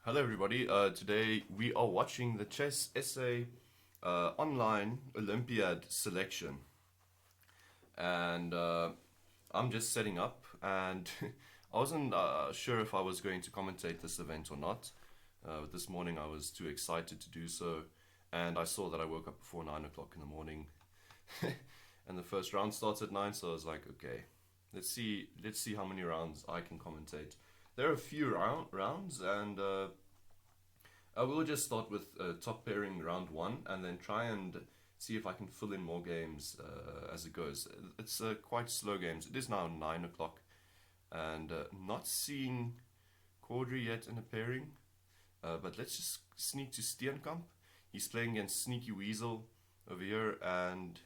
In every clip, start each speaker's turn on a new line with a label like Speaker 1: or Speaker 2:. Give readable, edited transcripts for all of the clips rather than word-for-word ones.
Speaker 1: Hello everybody, today we are watching the CHESSA Online Olympiad selection, and I'm just setting up, and I wasn't sure if I was going to commentate this event or not, but this morning I was too excited to do so, and I saw that I woke up before 9 o'clock in the morning and the first round starts at 9, so I was like, okay, let's see how many rounds I can commentate. There are a few rounds, and I will just start with top pairing round 1 and then try and see if I can fill in more games as it goes. It's quite slow games. It is now 9 o'clock, and not seeing Caudry yet in a pairing, but let's just sneak to Steenkamp. He's playing against Sneaky Weasel over here, and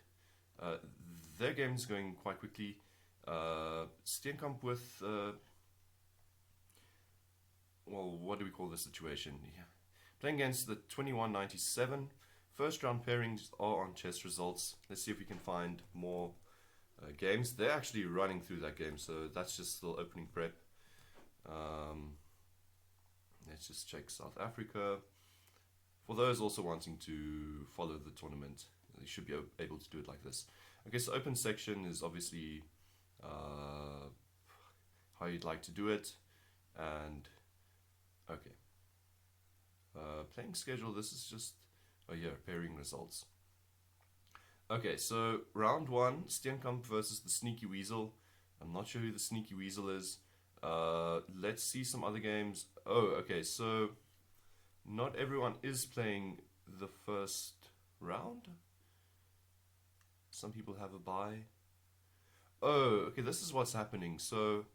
Speaker 1: their game is going quite quickly. Steenkamp with, well, what do we call this situation? Yeah. Playing against the 2197. First round pairings are on chess results. Let's see if we can find more games. They're actually running through that game, so that's just still opening prep. Let's just check South Africa. For those also wanting to follow the tournament, you should be able to do it like this. Okay, so open section is obviously how you'd like to do it, and okay. Playing schedule, this is just, oh yeah, pairing results. Okay, so round 1, Steenkamp versus the Sneaky Weasel. I'm not sure who the Sneaky Weasel is. Let's see some other games. Oh, okay, so not everyone is playing the first round. Some people have a bye. Oh, okay, this is what's happening. So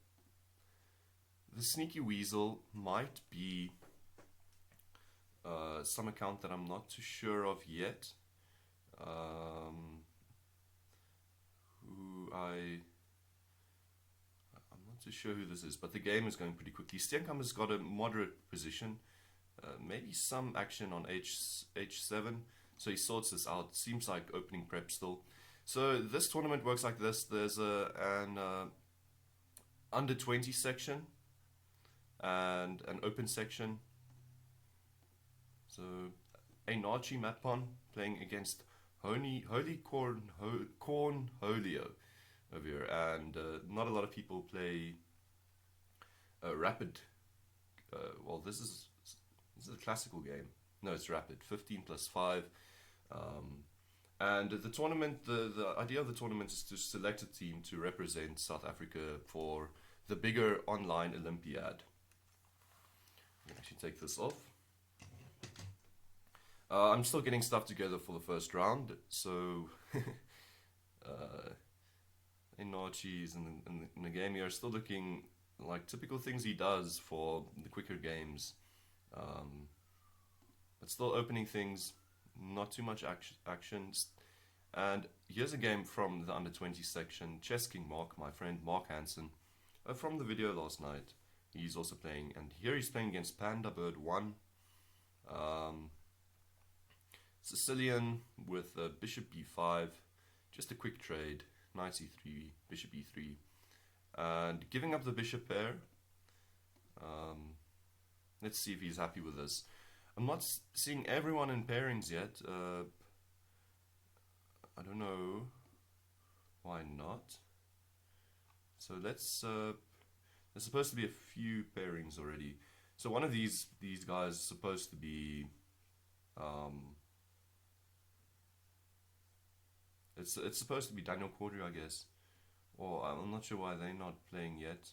Speaker 1: the Sneaky Weasel might be some account that I'm not too sure of yet. I'm not too sure who this is, but the game is going pretty quickly. Steenkamp has got a moderate position, maybe some action on h7, so he sorts this out. Seems like opening prep still. So this tournament works like this. There's an under 20 section and an open section. So Einachi Matpon playing against Holy Cornholio over here, and not a lot of people play rapid. Well, this is a classical game. No, it's rapid. 15 plus 5. And the tournament, the idea of the tournament is to select a team to represent South Africa for the bigger online Olympiad. I'm actually take this off. I'm still getting stuff together for the first round, so Einachi's in the game here are still looking like typical things he does for the quicker games, but still opening things, not too much action. And here's a game from the under 20 section. Chess King Mark, my friend Mark Hansen, from the video last night. He's also playing, and here he's playing against Panda Bird 1. Sicilian with bishop b5, just a quick trade, knight c3, bishop e3, and giving up the bishop pair. Let's see if he's happy with this. I'm not seeing everyone in pairings yet. I don't know why not. So let's. There's supposed to be a few pairings already. So one of these guys is supposed to be. It's supposed to be Daniel Caudry, I guess. Or I'm not sure why they're not playing yet.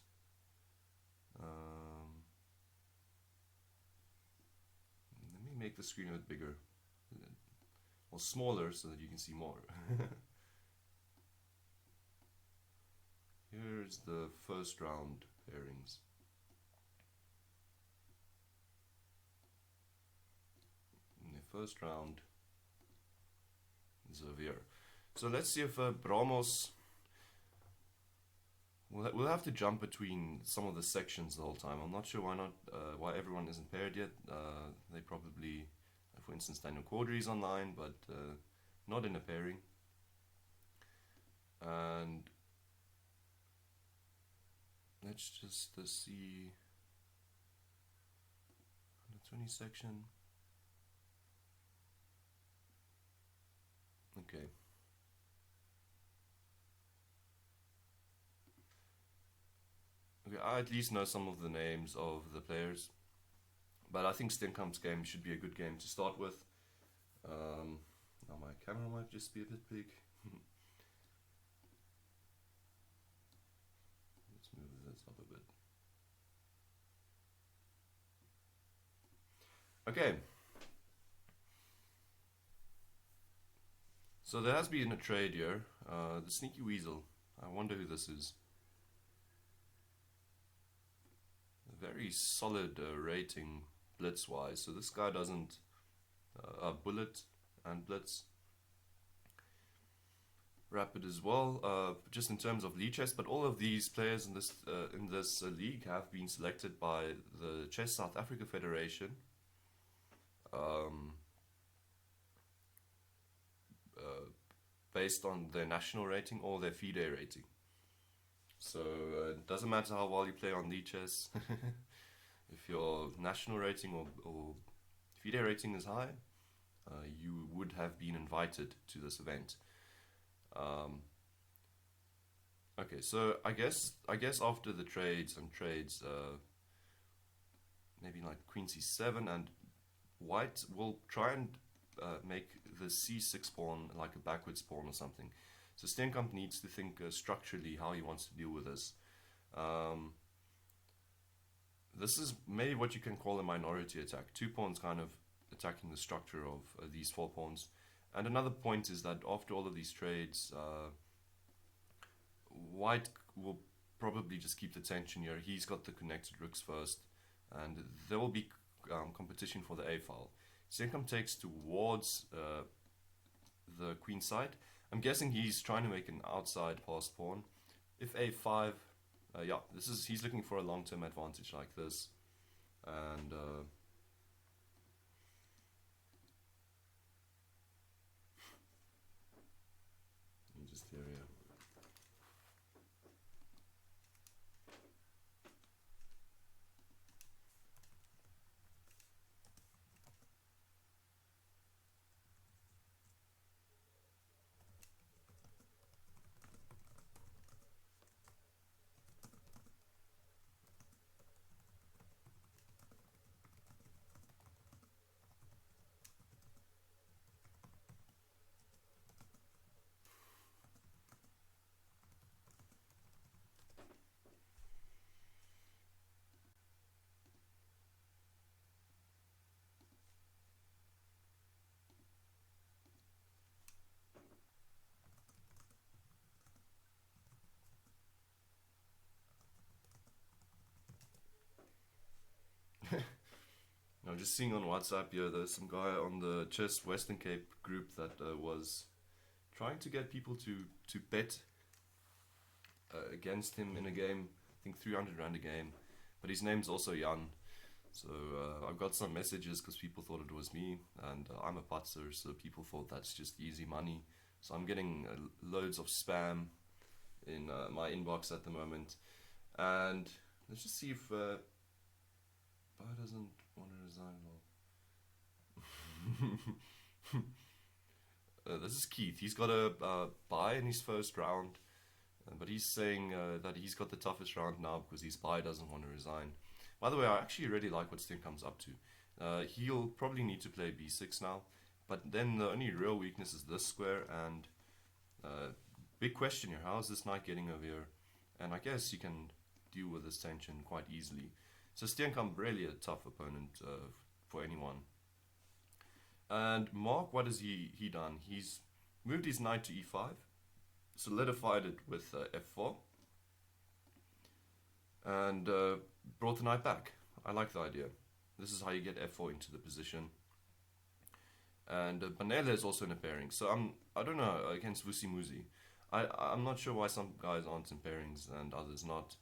Speaker 1: Let me make the screen a bit bigger. Or smaller so that you can see more. Here's the first round pairings. In the first round is over here. So let's see if Bramos. We'll have to jump between some of the sections the whole time. I'm not sure why everyone isn't paired yet. They probably, for instance, Daniel Caudry is online, but not in a pairing. And let's just see. d20 section. Okay. Okay, I at least know some of the names of the players, but I think Stenkamp's game should be a good game to start with. Now my camera might just be a bit big. Let's move this up a bit. Okay. So there has been a trade here. The Sneaky Weasel. I wonder who this is. A very solid rating blitz-wise. So this guy doesn't bullet and blitz. Rapid as well, just in terms of LiChess, but all of these players in this league have been selected by the Chess South Africa Federation. Based on their national rating or their FIDE rating. So it doesn't matter how well you play on LiChess. If your national rating or FIDE rating is high, you would have been invited to this event. Okay, so I guess after the trades, maybe like Queen C7, and White will try and make the C6 pawn like a backward pawn or something. So Steenkamp needs to think structurally how he wants to deal with this. This is maybe what you can call a minority attack. Two pawns kind of attacking the structure of these four pawns. And another point is that after all of these trades, White will probably just keep the tension here. He's got the connected rooks first, and there will be competition for the A file. Steenkamp takes towards the queen side. I'm guessing he's trying to make an outside passed pawn. If A5, yeah, he's looking for a long-term advantage like this, and just here, yeah. Now, just seeing on WhatsApp here, there's some guy on the Chess Western Cape group that was trying to get people to bet against him in a game. I think 300 rand a game, but his name's also Jan. So I've got some messages because people thought it was me, and I'm a putzer, so people thought that's just easy money. So I'm getting loads of spam in my inbox at the moment, and let's just see if Bai doesn't want to resign. Well, this is Keith. He's got a bye in his first round, but he's saying that he's got the toughest round now because his bye doesn't want to resign. By the way, I actually really like what Steenkamp's up to. He'll probably need to play b6 now, but then the only real weakness is this square, and big question here, how is this knight getting over here? And I guess you can deal with this tension quite easily. So Steenkamp really a tough opponent for anyone. And Mark, what has he done? He's moved his knight to e5, solidified it with f4, and brought the knight back. I like the idea. This is how you get f4 into the position. And Banele is also in a pairing. So I don't know, against Vusi Musi. I'm not sure why some guys aren't in pairings and others not.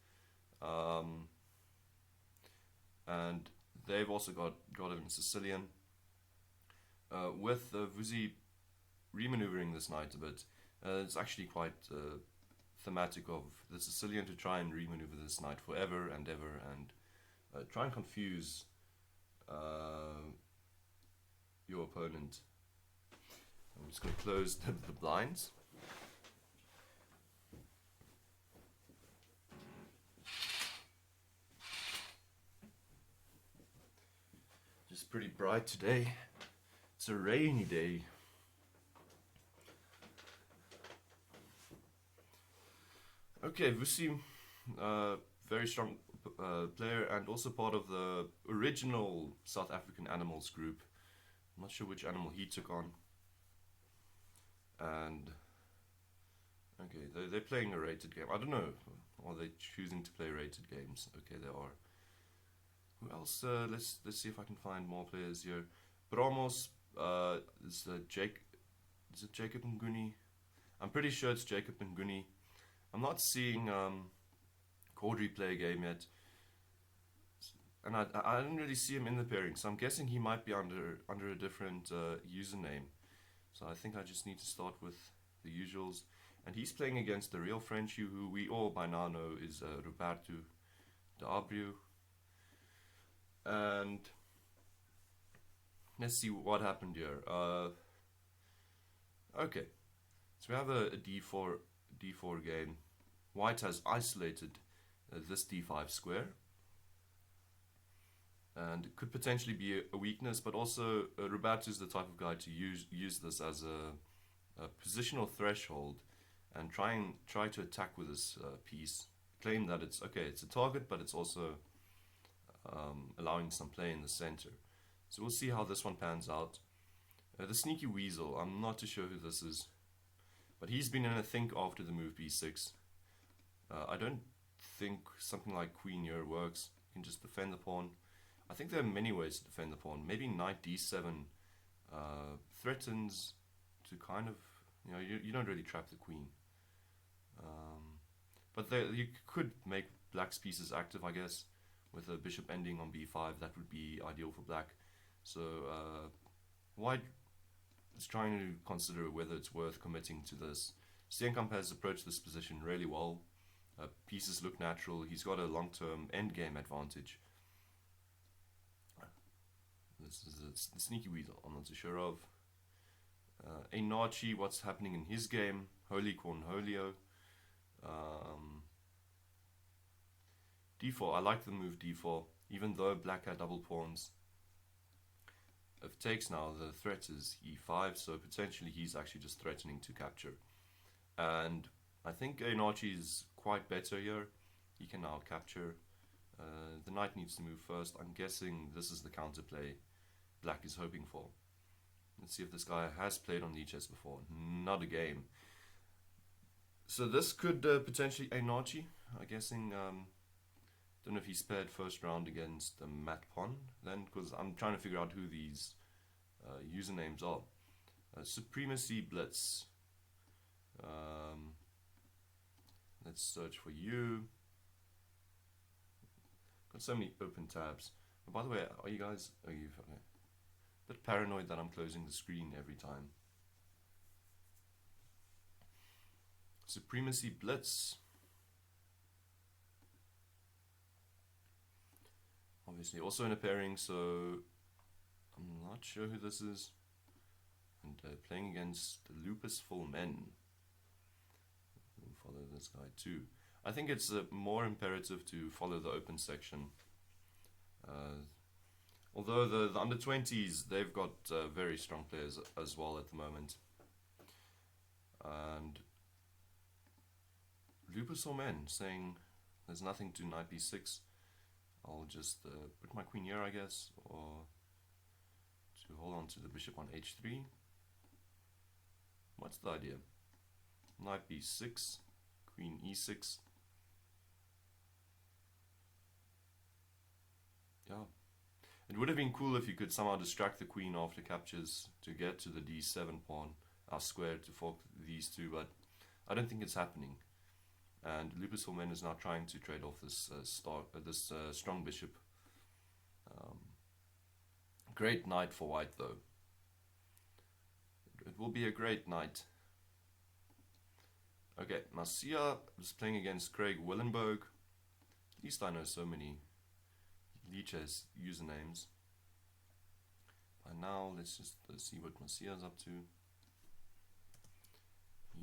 Speaker 1: And they've also got him in Sicilian. With Vusi remaneuvering this knight a bit, it's actually quite thematic of the Sicilian to try and remaneuver this knight forever and ever, and try and confuse opponent. I'm just going to close the blinds. Just pretty bright today. It's a rainy day. Okay, Vusim, very strong player and also part of the original South African Animals group. I'm not sure which animal he took on. And okay, they're playing a rated game. I don't know. Are they choosing to play rated games? Okay, they are. Who else? Let's see if I can find more players here. Bromos is Jake. Is it Jacob Nguni? I'm pretty sure it's Jacob Nguni. I'm not seeing Caudry play a game yet, and I didn't really see him in the pairing, so I'm guessing he might be under a different username. So I think I just need to start with the usuals. And he's playing against the real Frenchie, who we all by now know is Roberto D'Abreu. And let's see what happened here. Okay, so we have a d4 game. White has isolated this d5 square, and it could potentially be a weakness, but also Roberto is the type of guy to use this as a positional threshold and try to attack with this piece. Claim that it's okay, it's a target, but it's also allowing some play in the center. So we'll see how this one pans out. The sneaky weasel, I'm not too sure who this is, but he's been in a think after the move b6. I don't think something like queen here works. You can just defend the pawn. I think there are many ways to defend the pawn. Maybe knight d7 threatens to kind of, you don't really trap the queen. But you could make black's pieces active, I guess, with a bishop ending on b5. That would be ideal for black. So white is trying to consider whether it's worth committing to this. Steenkamp has approached this position really well. Pieces look natural. He's got a long-term endgame advantage. This is the sneaky weasel I'm not too sure of. Einachi, what's happening in his game? Holy Cornholio. d4, I like the move d4, even though black had double pawns. If takes now, the threat is e5, so potentially he's actually just threatening to capture. And I think Einachi is quite better here. He can now capture. The knight needs to move first. I'm guessing this is the counterplay black is hoping for. Let's see if this guy has played on LiChess before. Not a game. So this could potentially Einachi. I'm guessing. Don't know if he's paired first round against Matt Pon then, because I'm trying to figure out who these usernames are. Supremacy Blitz. Let's search for you. Got so many open tabs. Oh, by the way, are you guys? Are you okay? A bit paranoid that I'm closing the screen every time. Supremacy Blitz. Obviously, also in a pairing, so I'm not sure who this is. And playing against Lupus Full Men. We'll follow this guy too. I think it's more imperative to follow the open section. Although the under 20s, they've got very strong players as well at the moment. And Lupus Full Men saying there's nothing to knight b6. I'll just put my queen here, I guess, or to hold on to the bishop on h3. What's the idea? Knight b6, queen e6. Yeah. It would have been cool if you could somehow distract the queen after captures to get to the d7 pawn, square to fork these two, but I don't think it's happening. And Lupus Full Men is now trying to trade off this strong bishop. Great knight for white, though. It will be a great knight. Okay, Marcia is playing against Craig Willenberg. At least I know so many LiChess usernames. And now let's just see what Marcia's up to.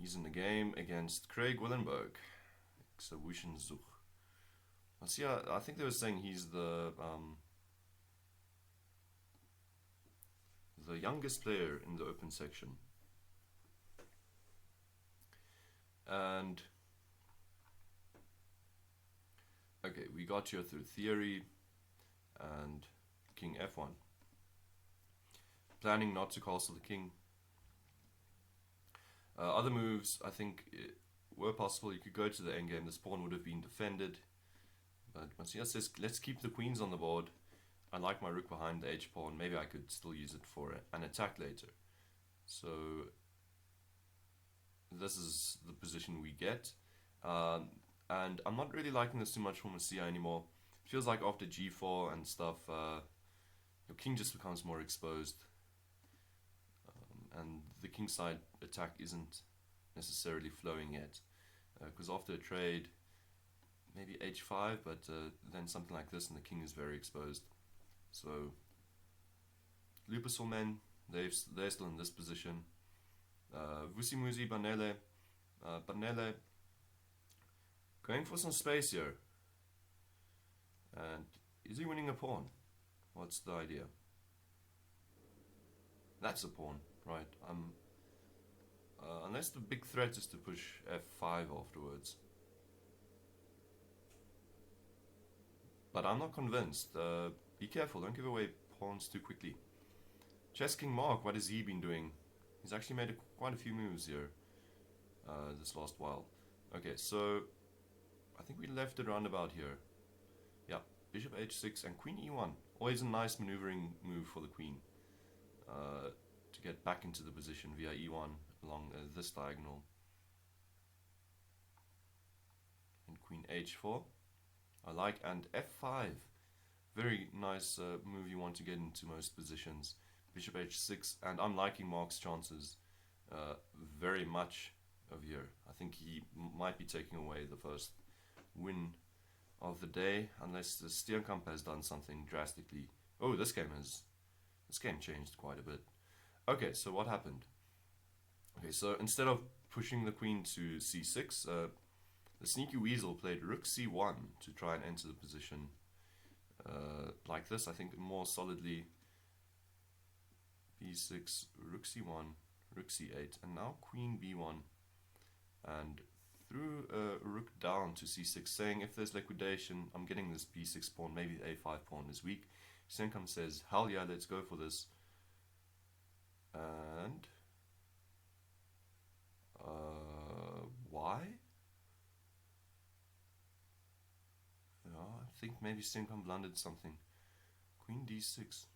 Speaker 1: He's in the game against Craig Willenberg. Exawushenzuch. Marcia, I think they were saying he's the youngest player in the open section. And okay, we got here through theory and king f1. Planning not to castle the king. Other moves, I think, were possible. You could go to the endgame. This pawn would have been defended. But Marcia says, let's keep the queens on the board. I like my rook behind the h-pawn. Maybe I could still use it for an attack later. So this is the position we get. And I'm not really liking this too much for Marcia anymore. It feels like after g4 and stuff, your king just becomes more exposed. And the kingside attack isn't necessarily flowing yet. Because after a trade, maybe h5, but then something like this and the king is very exposed. So Lupus men, they're still in this position. Vusimuzi, Banele, Banele going for some space here. And is he winning a pawn? What's the idea? That's a pawn, right? Unless the big threat is to push f5 afterwards. But I'm not convinced. Be careful, don't give away pawns too quickly. Chess King Mark, what has he been doing? He's actually made quite a few moves here this last while. Okay, so I think we left it roundabout here. Yeah, bishop h6 and queen e1. Always a nice maneuvering move for the queen to get back into the position via e1 along this diagonal. And queen h4. I like, and f5. Very nice move you want to get into most positions. Bishop h6, and I'm liking Mark's chances very much of here. I think he might be taking away the first win of the day, unless the Steenkamp has done something drastically. Oh, this game changed quite a bit. Okay, so what happened? Okay, so instead of pushing the queen to c6, the sneaky weasel played rook c1 to try and enter the position like this. I think more solidly. b6, rook c1, rook c8, and now queen b1, and threw a rook down to c6, saying if there's liquidation, I'm getting this b6 pawn, maybe the a5 pawn is weak. Steenkamp says, hell yeah, let's go for this. And why? Yeah, I think maybe Steenkamp blundered something. Queen d6.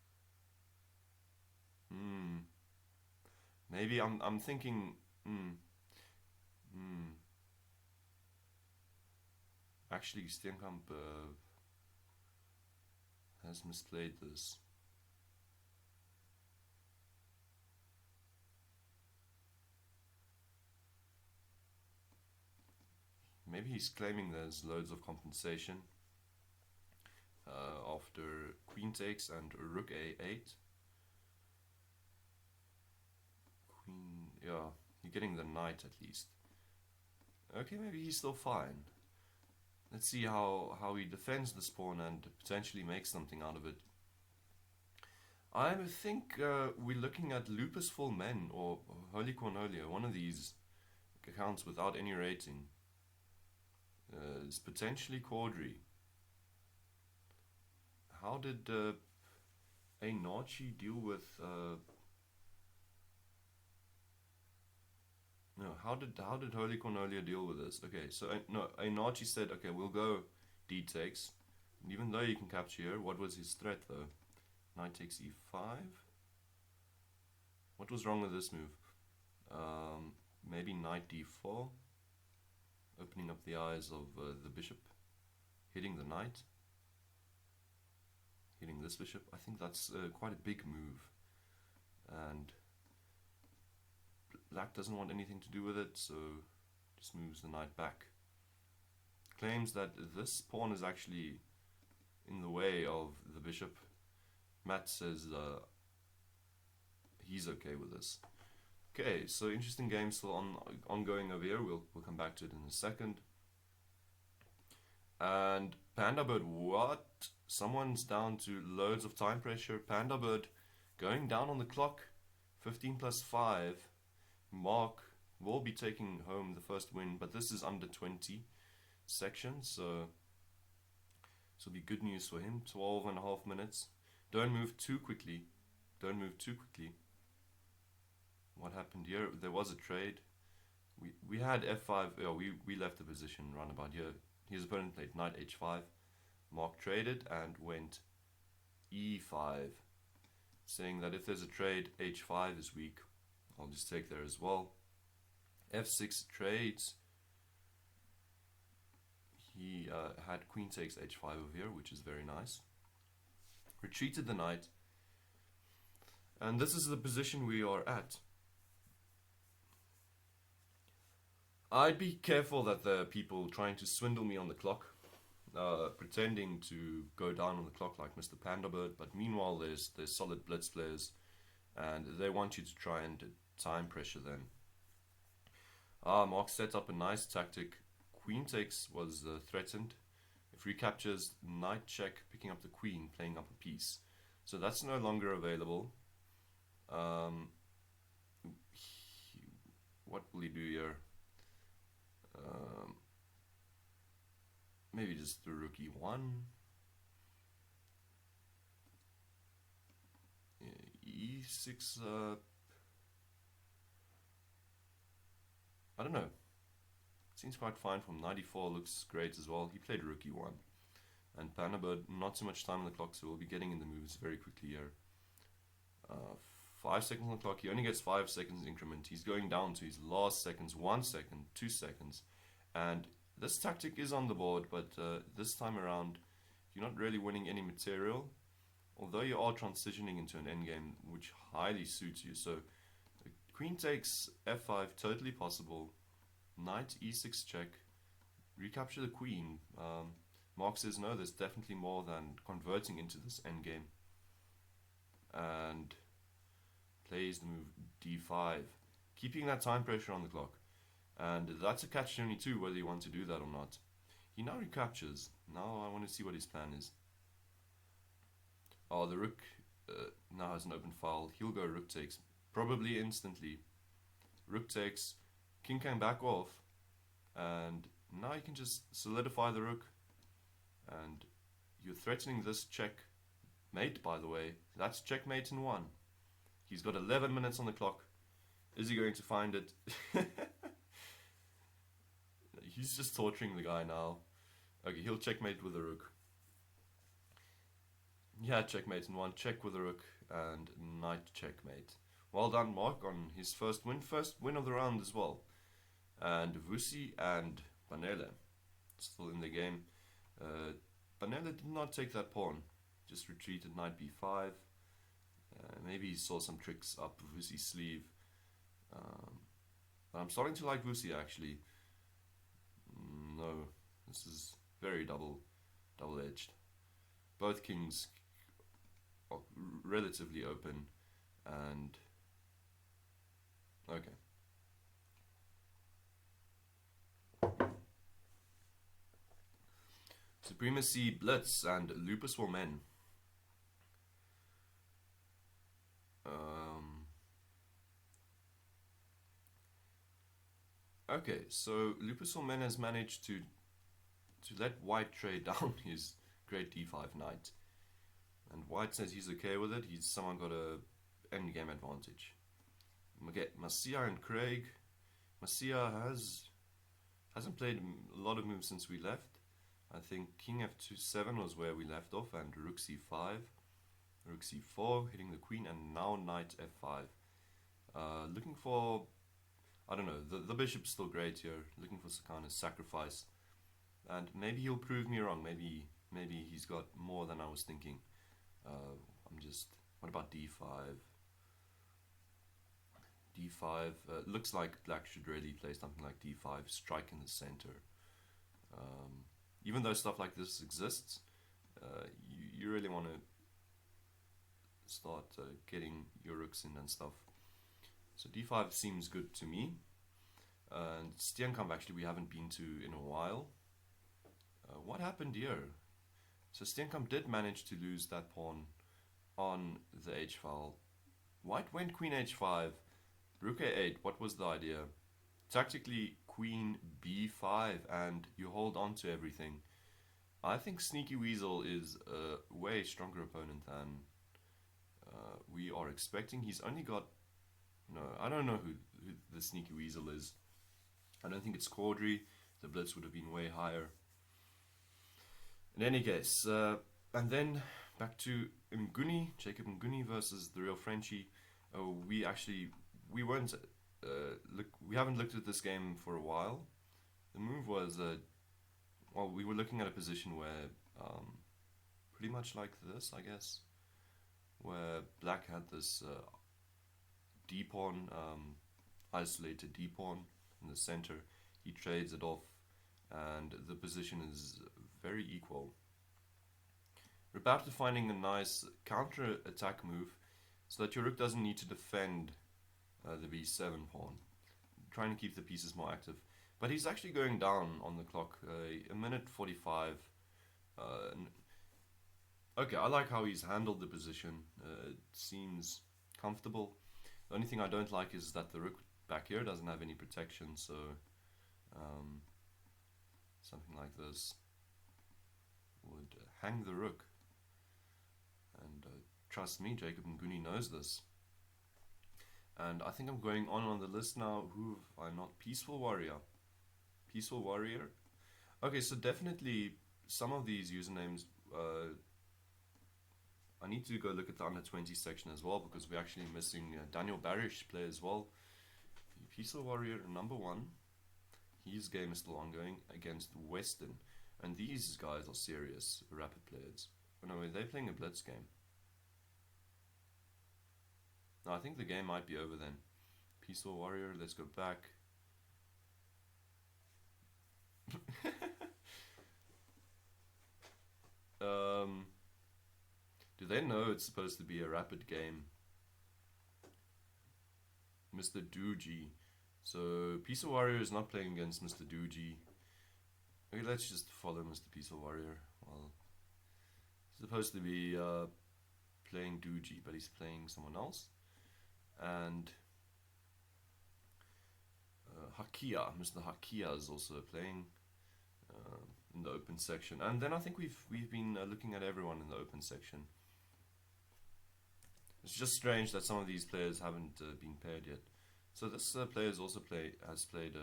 Speaker 1: Maybe I'm thinking. Actually, Steenkamp has misplayed this. Maybe he's claiming there's loads of compensation after queen takes and rook a8. Queen, yeah, you're getting the knight at least. Okay, maybe he's still fine. Let's see how he defends this pawn and potentially makes something out of it. I think we're looking at Lupus Full Men or Holy Cornelia, one of these accounts without any rating. It's potentially Caudry. How did a Nachi deal with no, how did Holy Cornelia deal with this? Okay, so no, Nachi said, okay, we'll go d takes. And even though you can capture here, what was his threat though? Knight takes e5. What was wrong with this move? Maybe knight d4, opening up the eyes of the bishop, hitting the knight, hitting this bishop. I think that's quite a big move, and Black doesn't want anything to do with it, so just moves the knight back. Claims that this pawn is actually in the way of the bishop. Matt says he's okay with this. Okay, so interesting game still ongoing over here. We'll come back to it in a second. And Pandabird, what? Someone's down to loads of time pressure. Pandabird going down on the clock. 15 plus 5. Mark will be taking home the first win, but this is under 20 sections, so this will be good news for him. 12.5 minutes. Don't move too quickly. Don't move too quickly. What happened here? There was a trade. We had f5. Oh, we left the position round about here. His opponent played knight h5. Mark traded and went e5, saying that if there's a trade, h5 is weak. I'll just take there as well. f6 trades. He had queen takes h5 over here, which is very nice. Retreated the knight. And this is the position we are at. I'd be careful that there are people trying to swindle me on the clock, pretending to go down on the clock like Mr. Pandabird, but meanwhile there's solid blitz players, and they want you to try and time pressure them. Mark set up a nice tactic. Queen takes was threatened. If recaptures, knight check, picking up the queen, playing up a piece. So that's no longer available. What will he do here? Maybe just the rook e1. E6. I don't know. Seems quite fine from 94. Looks great as well. He played rook e1. And Pandabird, not too much time on the clock, so we'll be getting in the moves very quickly here. 5 seconds on the clock. He only gets 5 seconds increment. He's going down to his last seconds. 1 second, 2 seconds. And this tactic is on the board, but this time around, you're not really winning any material. Although you are transitioning into an endgame, which highly suits you. So, queen takes f5, totally possible. Knight e6 check. Recapture the queen. Mark says no, there's definitely more than converting into this endgame. And plays the move d5, keeping that time pressure on the clock. And that's a catch-22 whether you want to do that or not. He now recaptures. Now I want to see what his plan is. Oh, the rook now has an open file. He'll go rook takes, probably instantly. Rook takes, king can back off, and now you can just solidify the rook. And you're threatening this checkmate, by the way. That's checkmate in 1. He's got 11 minutes on the clock. Is he going to find it? He's just torturing the guy now. Okay, he'll checkmate with the rook. Yeah, checkmate in 1. Check with the rook and knight checkmate. Well done, Mark, on his first win. First win of the round as well. And Vusi and Panele still in the game. Panele did not take that pawn. Just retreated knight b5. Maybe he saw some tricks up Vusi's sleeve. But I'm starting to like Vusi actually. No, this is very double-edged. Both kings are relatively open, and okay. Supremacy Blitz and Lupus for Men. Okay, so Lupus for Men has managed to let White trade down his great d5 knight. And White says he's okay with it. He's someone got a endgame advantage. Okay, Marcia and Craig. Marcia hasn't played a lot of moves since we left. I think King f7 was where we left off, and Rook c5, Rook c4, hitting the queen, and now Knight f5. Looking for, I don't know, the bishop's still great here. Looking for some kind of sacrifice, and maybe he'll prove me wrong. Maybe he's got more than I was thinking. What about d5? d5 looks like black should really play something like d5, strike in the center. Even though stuff like this exists, you really want to start getting your rooks in and stuff. So d5 seems good to me. And Steenkamp actually we haven't been to in a while. What happened here? So Steenkamp did manage to lose that pawn on the h file. White went queen h5, rook a8. What was the idea? Tactically queen b5 and you hold on to everything. I think Sneaky Weasel is a way stronger opponent than we are expecting. He's only got... No, I don't know who the Sneaky Weasel is. I don't think it's Caudry. The blitz would have been way higher. In any case, and then back to Mguni, Jacob Mguni versus the real Frenchie. We haven't looked at this game for a while. The move was well, we were looking at a position where pretty much like this, I guess, where black had this d-pawn, isolated d-pawn in the center. He trades it off and the position is very equal. We're about to finding a nice counter attack move so that your rook doesn't need to defend the b7 pawn, trying to keep the pieces more active. But he's actually going down on the clock, a minute 45. Okay, I like how he's handled the position. It seems comfortable. The only thing I don't like is that the rook back here doesn't have any protection, so something like this would hang the rook. And trust me, Jacob Mguni knows this. And I think I'm going on the list now. Who have I not? Peaceful Warrior. Peaceful Warrior. Okay, so definitely some of these usernames, I need to go look at the under 20 section as well, because we're actually missing Daniel Barish play as well. Peaceful Warrior #1. His game is still ongoing against Western. And these guys are serious rapid players. Oh no, they're playing a blitz game. No, I think the game might be over then. Peaceful Warrior, let's go back. Do they know it's supposed to be a rapid game? Mr. Doogie. So Peaceful Warrior is not playing against Mr. Doogie. Okay, let's just follow Mr. Peaceful Warrior. Well, he's supposed to be playing Doogie, but he's playing someone else. And Hakia, Mr. Hakia is also playing in the open section. And then I think we've been looking at everyone in the open section. It's just strange that some of these players haven't been paired yet. So this player has also has played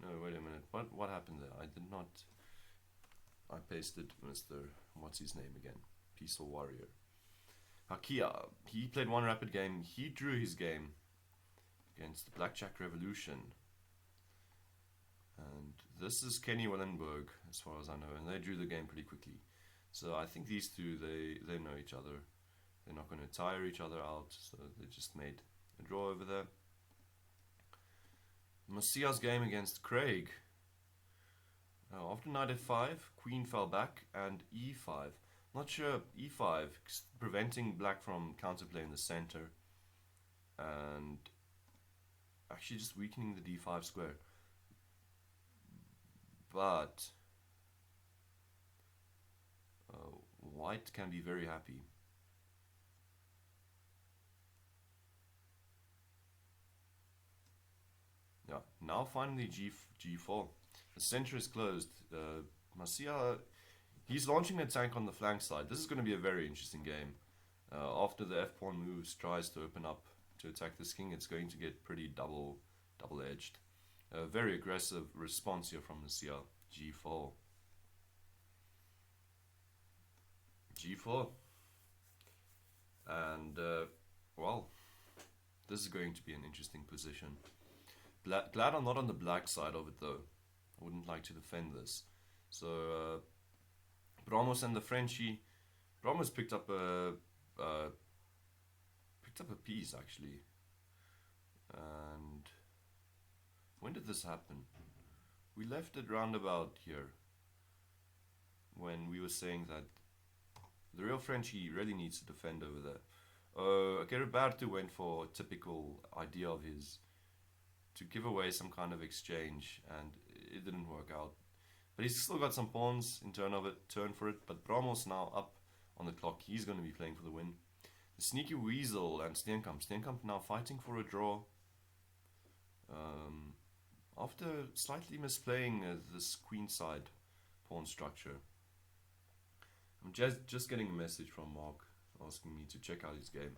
Speaker 1: no, wait a minute. What happened there? I did not. I pasted Mr. What's his name again? Peaceful Warrior. Hakia. He played one rapid game. He drew his game against the Blackjack Revolution. And this is Kenny Wellenberg, as far as I know, and they drew the game pretty quickly. So I think these two, they know each other. They're not going to tire each other out, so they just made a draw over there. Masia's game against Craig. After knight f5, queen fell back, and e5. Not sure, e5, preventing black from counterplay in the center, and actually just weakening the d5 square. But white can be very happy. Yeah, now finally g4. The center is closed. Masia, he's launching an attack on the flank side. This is going to be a very interesting game. After the f-pawn moves, tries to open up to attack this king, it's going to get pretty double-edged. Very aggressive response here from Masia. g4. g4. And, well, this is going to be an interesting position. Glad I'm not on the black side of it though. I wouldn't like to defend this. So Bramos and the Frenchie. Bramos picked up a piece actually. And when did this happen? We left it round about here when we were saying that The real Frenchie really needs to defend over there. Okay, Roberto went for a typical idea of his to give away some kind of exchange, and it didn't work out. But he's still got some pawns in turn for it. But Bramos now up on the clock. He's going to be playing for the win. The Sneaky Weasel and Steenkamp. Steenkamp now fighting for a draw. After slightly misplaying this queenside pawn structure. I'm just getting a message from Mark asking me to check out his game.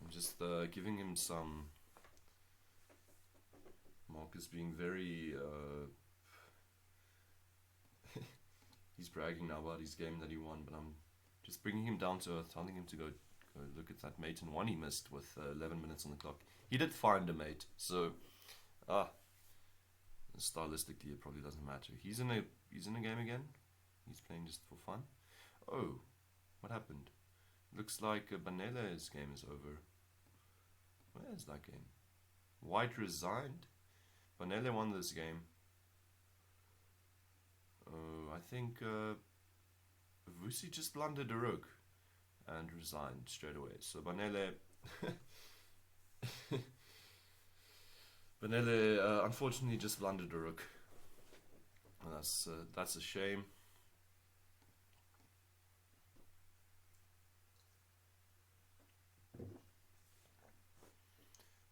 Speaker 1: I'm just giving him some. Mark is being very. He's bragging now about his game that he won, but I'm just bringing him down to earth, telling him to go look at that mate and one he missed with 11 minutes on the clock. He did find a mate, so stylistically it probably doesn't matter. He's in a game again. He's playing just for fun. Oh, what happened? Looks like Banele's game is over. Where is that game? White resigned. Banele won this game. Oh, I think Vusi just blundered a rook and resigned straight away. So Banele unfortunately just blundered a rook. That's a shame.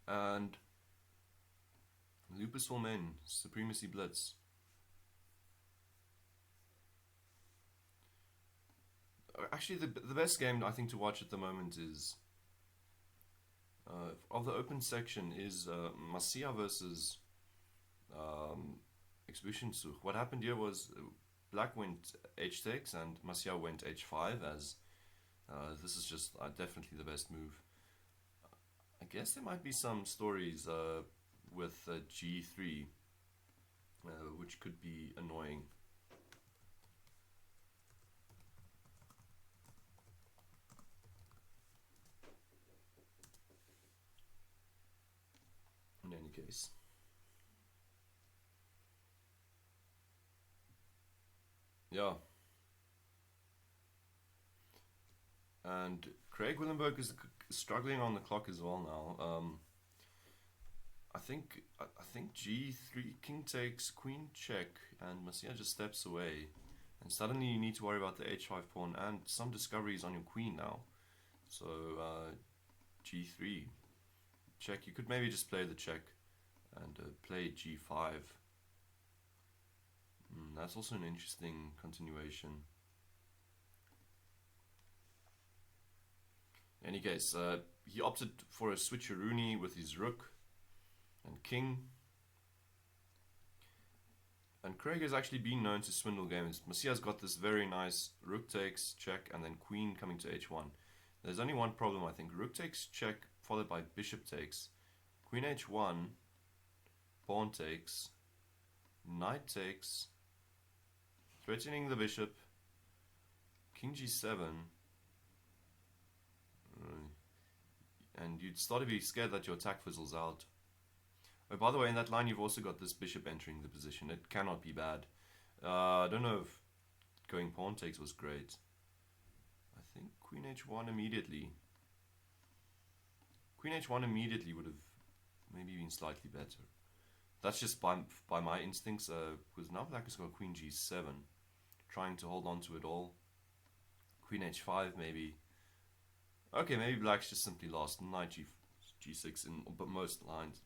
Speaker 1: And Lupus Formen, Supremacy Blitz. Actually, the best game I think to watch at the moment is of the open section is Masia versus Exhibitionsuch. What happened here was Black went h takes and Masia went h5 as this is just definitely the best move. I guess there might be some stories with g3 which could be annoying. In any case. Yeah. And Craig Willenberg is struggling on the clock as well now. I think g3, king takes, queen check, and Masia just steps away. And suddenly you need to worry about the h5 pawn and some discoveries on your queen now. So g3, check. You could maybe just play the check and play g5. That's also an interesting continuation. In any case, he opted for a switcheroony with his rook and king. And Craig has actually been known to swindle games. Masia's got this very nice rook takes, check, and then queen coming to h1. There's only one problem, I think. Rook takes, check, followed by bishop takes. Queen h1, pawn takes, knight takes, threatening the bishop, king g7, and you'd start to be scared that your attack fizzles out. Oh, by the way, in that line you've also got this bishop entering the position. It cannot be bad. I don't know if going pawn takes was great. I think queen h1 immediately. Queen h1 immediately would have maybe been slightly better. That's just by my instincts, because now Black has got queen g7, trying to hold on to it all. Queen h5 maybe. Okay, maybe Black's just simply lost. Knight g6 in most lines.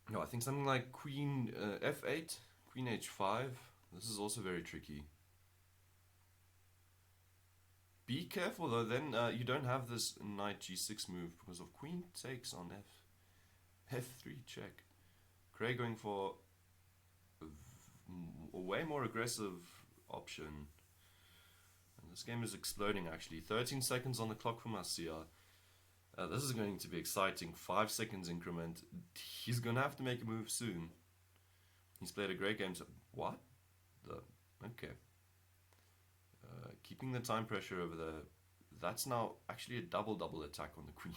Speaker 1: No, I think something like queen f8, queen h5. This is also very tricky. Be careful though, then you don't have this knight g6 move because of queen takes on f3 check. Craig going for a way more aggressive option. And this game is exploding actually. 13 seconds on the clock for Masia. This is going to be exciting. 5 seconds increment. He's going to have to make a move soon. He's played a great game. So what? Okay. keeping the time pressure over there. That's now actually a double attack on the queen.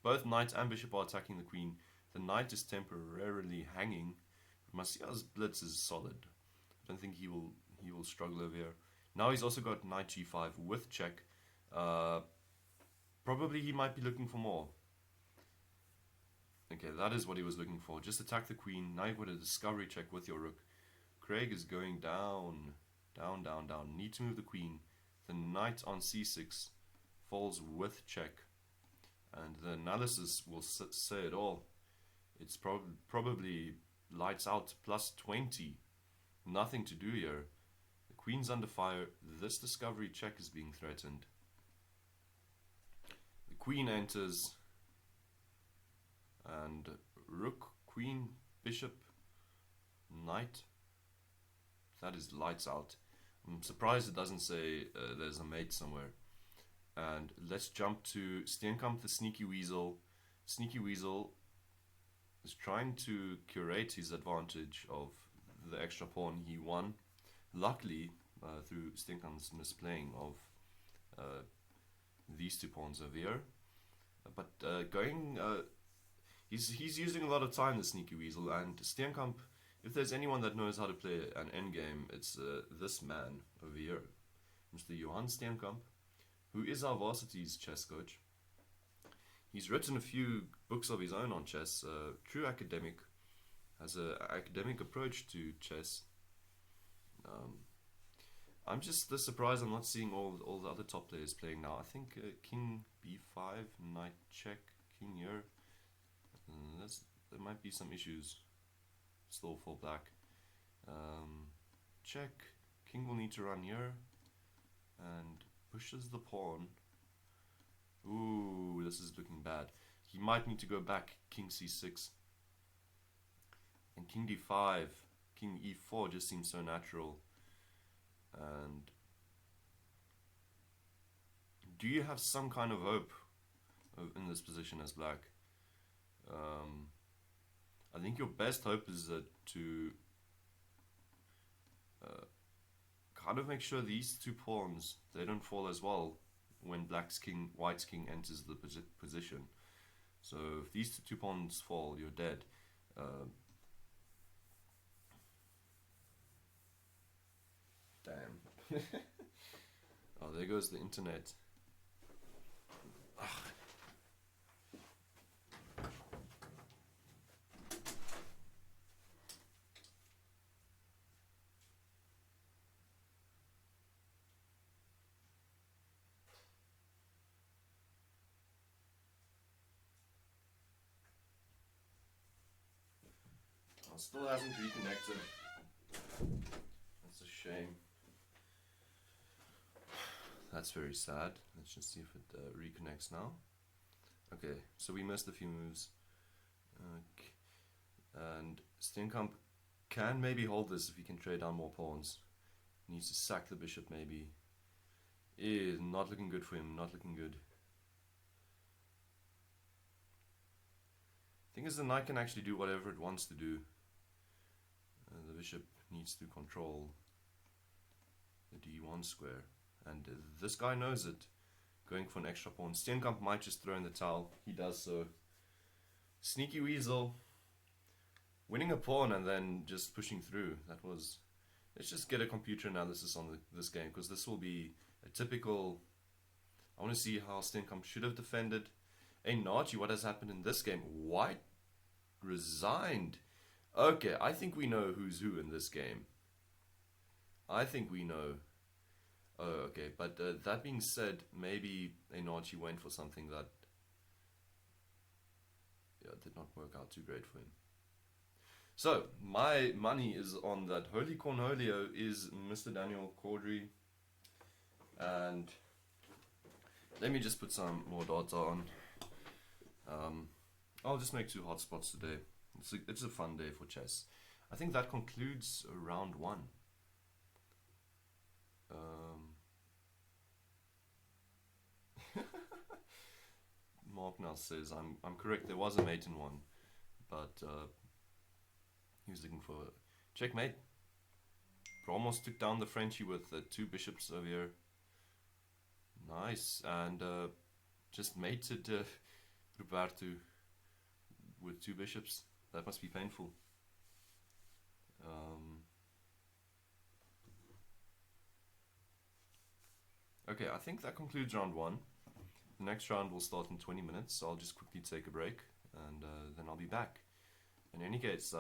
Speaker 1: Both knight and bishop are attacking the queen. The knight is temporarily hanging. Marcia's blitz is solid. I don't think he will struggle over here. Now he's also got knight g5 with check. Probably he might be looking for more. Okay, that is what he was looking for. Just attack the queen. Now you've got a discovery check with your rook. Craig is going down. Down. Need to move the queen. The knight on c6 falls with check. And the analysis will say it all. It's probably lights out plus 20. Nothing to do here. The queen's under fire. This discovery check is being threatened. The queen enters. And rook, queen, bishop, knight. That is lights out. I'm surprised it doesn't say there's a mate somewhere. And let's jump to Steenkamp, the sneaky weasel. Sneaky weasel is trying to curate his advantage of the extra pawn he won. Luckily, through Steenkamp's misplaying of these two pawns over here. But he's using a lot of time, the sneaky weasel, and Steenkamp, if there's anyone that knows how to play an endgame, it's this man over here, Mr. Johan Steenkamp, who is our varsity's chess coach. He's written a few books of his own on chess, true academic, has an academic approach to chess. I'm just surprised I'm not seeing all the other top players playing now. I think king b5, knight check, king here. There might be some issues still for black. Check, king will need to run here and pushes the pawn. Ooh, this is looking bad. He might need to go back, king c6 and king d5. King e4 just seems so natural. And do you have some kind of hope in this position as black? I think your best hope is to kind of make sure these two pawns, they don't fall as well when white's king enters the position. So if these two pawns fall, you're dead. Damn. Oh, there goes the internet. Ugh. Still hasn't reconnected. That's a shame. That's very sad. Let's just see if it reconnects now. Okay, so we missed a few moves. And Steenkamp can maybe hold this if he can trade down more pawns. He needs to sack the bishop maybe. Not looking good for him, not looking good. Thing is, the knight can actually do whatever it wants to do. The bishop needs to control the d1 square, and this guy knows it. Going for an extra pawn. Steenkamp might just throw in the towel. He does so. Sneaky weasel, winning a pawn and then just pushing through. That was. Let's just get a computer analysis on this game, because this will be a typical. I want to see how Steenkamp should have defended. Nachi, what has happened in this game? White resigned. Okay, I think we know who's who in this game. I think we know. Oh, okay, but that being said, maybe Nachi went for something that did not work out too great for him. So, my money is on that Holy Cornholio is Mr. Daniel Caudry. And let me just put some more data on. I'll just make 2 hotspots today. It's a fun day for chess. I think that concludes round 1. Mark now says I'm correct. There was a mate in 1, but he was looking for checkmate. almost took down the Frenchie with the 2 bishops over here. Nice, and just mated Roberto with 2 bishops. That must be painful. Okay, I think that concludes round 1. The next round will start in 20 minutes, so I'll just quickly take a break, and then I'll be back. In any case,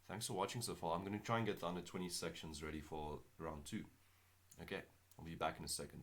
Speaker 1: thanks for watching so far. I'm going to try and get the under 20 sections ready for round 2. Okay, I'll be back in a second.